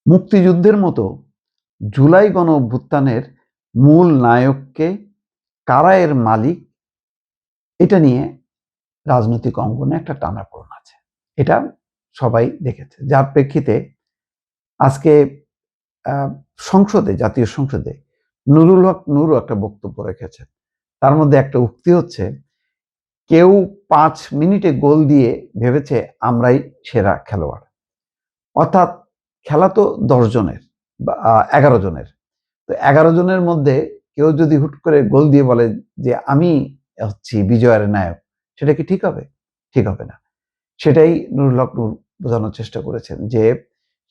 মুক্তিযুদ্ধের মতো জুলাই গণ অভ্যুত্থানের মূল নায়ককে, কারা এর মালিক, এটা নিয়ে রাজনৈতিক অঙ্গনে একটা টানাপোড়েন আছে। এটা সবাই দেখেছে, যার প্রেক্ষিতে আজকে সংসদে, জাতীয় সংসদে নুরুল হক নূরও একটা বক্তব্য রেখেছেন। তার মধ্যে একটা উক্তি হচ্ছে, কেউ 5 মিনিটে গোল দিয়ে ভেবেছে আমরাই সেরা খেলোয়াড়। অর্থাৎ খেলা তো 10 জনের বা 11 জনের, তো 11 জনের মধ্যে কেউ যদি হুট করে গোল দিয়ে বলে যে আমি হচ্ছি বিজয়ের নায়ক, সেটা কি ঠিক হবে? ঠিক হবে না। সেটাই নুরুল হক নূর বোঝানোর চেষ্টা করেছেন যে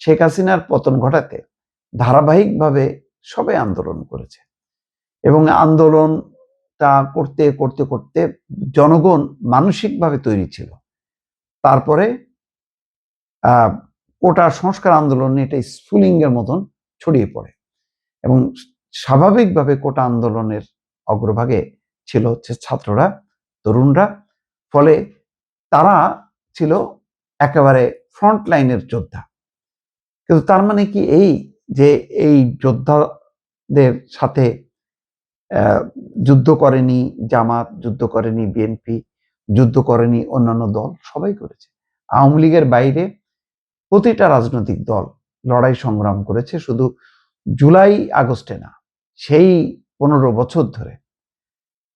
শেখ হাসিনার পতন ঘটাতে ধারাবাহিকভাবে সবাই আন্দোলন করেছে এবং আন্দোলনটা করতে করতে করতে জনগণ মানসিকভাবে তৈরি ছিল। তারপরে কোটা সংস্কার আন্দোলনে এটা স্ফুলিঙ্গের মতন ছড়িয়ে পড়ে এবং স্বাভাবিকভাবে কোটা আন্দোলনের অগ্রভাগে ছিল হচ্ছে ছাত্ররা, তরুণরা। ফলে তারা ছিল একেবারে ফ্রন্ট লাইনের যোদ্ধা। কিন্তু তার মানে কি এই যে এই যোদ্ধাদের সাথে যুদ্ধ করেনি জামাত, যুদ্ধ করেনি বিএনপি, যুদ্ধ করেনি অন্যান্য দল? সবাই করেছে। আওয়ামী লীগের বাইরে প্রতিটা রাজনৈতিক দল লড়াই সংগ্রাম করেছে, শুধু জুলাই আগস্টে না, সেই 15 বছর ধরে।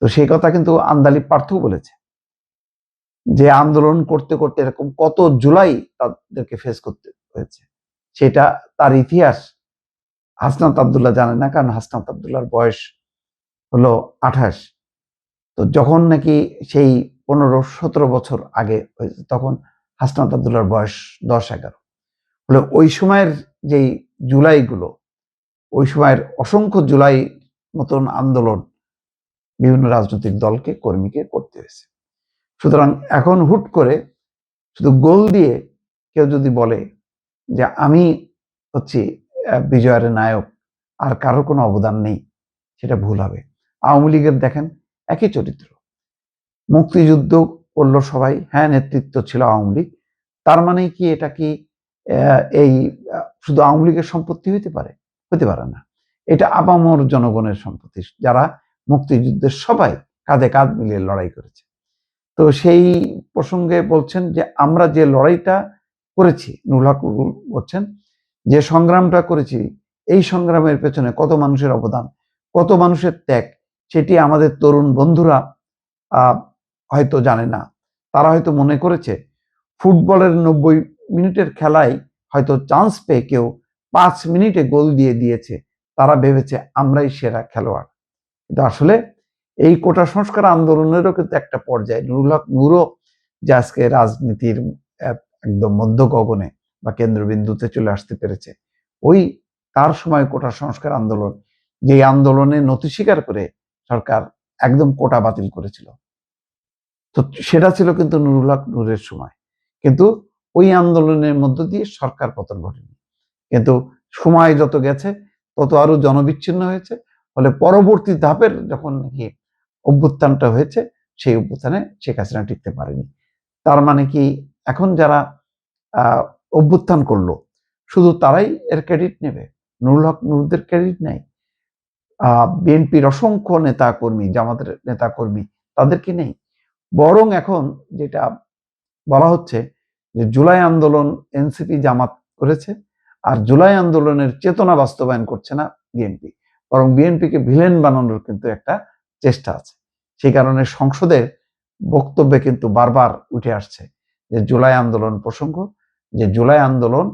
তো সেই কথা কিন্তু আন্দালিব পার্থও বলেছে যে আন্দোলন করতে করতে এরকম কত জুলাই তাদেরকে ফেস করতে হয়েছে। সেটা তার ইতিহাস হাসনাত আব্দুল্লাহ জানে না, কারণ হাসনাত আব্দুল্লাহর বয়স হলো 28। তো যখন নাকি সেই 15-17 বছর আগে হয়েছে, তখন হাসনাত আব্দুল্লাহর বয়স 10-11। ফলে ওই সময়ের যেই জুলাইগুলো, ওই সময়ের অসংখ্য জুলাই মতন আন্দোলন বিভিন্ন রাজনৈতিক দলকে, কর্মীকে করতে হয়েছে। সুতরাং এখন হুট করে শুধু গোল দিয়ে কেউ যদি বলে যে আমি হচ্ছি বিজয়ের নায়ক, আর কারোর কোনো অবদান নেই, সেটা ভুল হবে। আওয়ামী লীগের দেখেন একই চরিত্র, মুক্তিযুদ্ধ করলো সবাই, হ্যাঁ নেতৃত্ব ছিল আওয়ামী লীগ। তার মানে কি এটা কি এই শুধু আওয়ামী লীগের সম্পত্তি হতে পারে? হতে পারে না। এটা আপামর জনগণের সম্পত্তি, যারা মুক্তিযুদ্ধের সবাই কাঁধে কাঁধ মিলিয়ে লড়াই করেছে। তো সেই প্রসঙ্গে বলছেন যে আমরা যে লড়াইটা করেছি, নুরুল হক বলছেন যে সংগ্রামটা করেছি, এই সংগ্রামের পেছনে কত মানুষের অবদান, কত মানুষের ত্যাগ, সেটি আমাদের তরুণ বন্ধুরা হয়তো জানে না। তারা হয়তো মনে করেছে ফুটবলের 90 মিনিটের খেলায় হয়তো চান্স পেয়ে কেউ 5 মিনিটে গোল দিয়ে দিয়েছে, তারা ভেবেছে আমরাই সেরা খেলোয়াড়। কিন্তু আসলে এই কোটা সংস্কার আন্দোলনেরও কিন্তু একটা পর্যায়ে নুরুল হক নূরও যে আজকে রাজনীতির একদম মধ্য গগনে বা কেন্দ্রবিন্দুতে চলে আসতে পেরেছে, ওই তার সময় কোটা সংস্কার আন্দোলন, যে আন্দোলনে নতি স্বীকার করে সরকার একদম কোটা বাতিল করেছিল, তো সেটা ছিল কিন্তু নুরুল হক নূরের সময়। কিন্তু ওই আন্দোলনের মধ্য দিয়ে সরকার পতন ঘটেনি। কিন্তু সময় যত গেছে তত আরো জনবিচ্ছিন্ন হয়েছে। ফলে পরবর্তী ধাপের যখন নাকি অভ্যুত্থানটা হয়েছে, সেই অভ্যুত্থানে শেখ হাসিনা টিকতে পারেনি। তার মানে কি এখন যারা অভ্যুত্থান করলো শুধু তারাই এর ক্রেডিট নেবে? নুরুল হক নূরদের ক্রেডিট নেই? বিএনপির অসংখ্য নেতা কর্মী, জামাতের নেতা কর্মী, তাদের কি নেই? বরং এখন যেটা বলা হচ্ছে যে জুলাই আন্দোলন এনসিপি জামাত করেছে, আর জুলাই আন্দোলনের চেতনা বাস্তবায়ন করছে না বিএনপি, বরং বিএনপিকে ভিলেন বানানোর কিন্তু একটা চেষ্টা আছে। সেই কারণে সংসদের বক্তব্যে কিন্তু বারবার উঠে আসছে যে জুলাই আন্দোলন প্রসঙ্গ, যে জুলাই আন্দোলন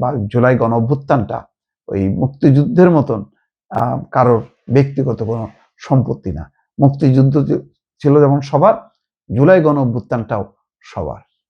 বা জুলাই গণ অভ্যুত্থানটা ওই মুক্তিযুদ্ধের মতন কারোর ব্যক্তিগত কোনো সম্পত্তি না। মুক্তিযুদ্ধ ছিল যেমন সবার, জুলাই গণ অভ্যুত্থানটাও সবার।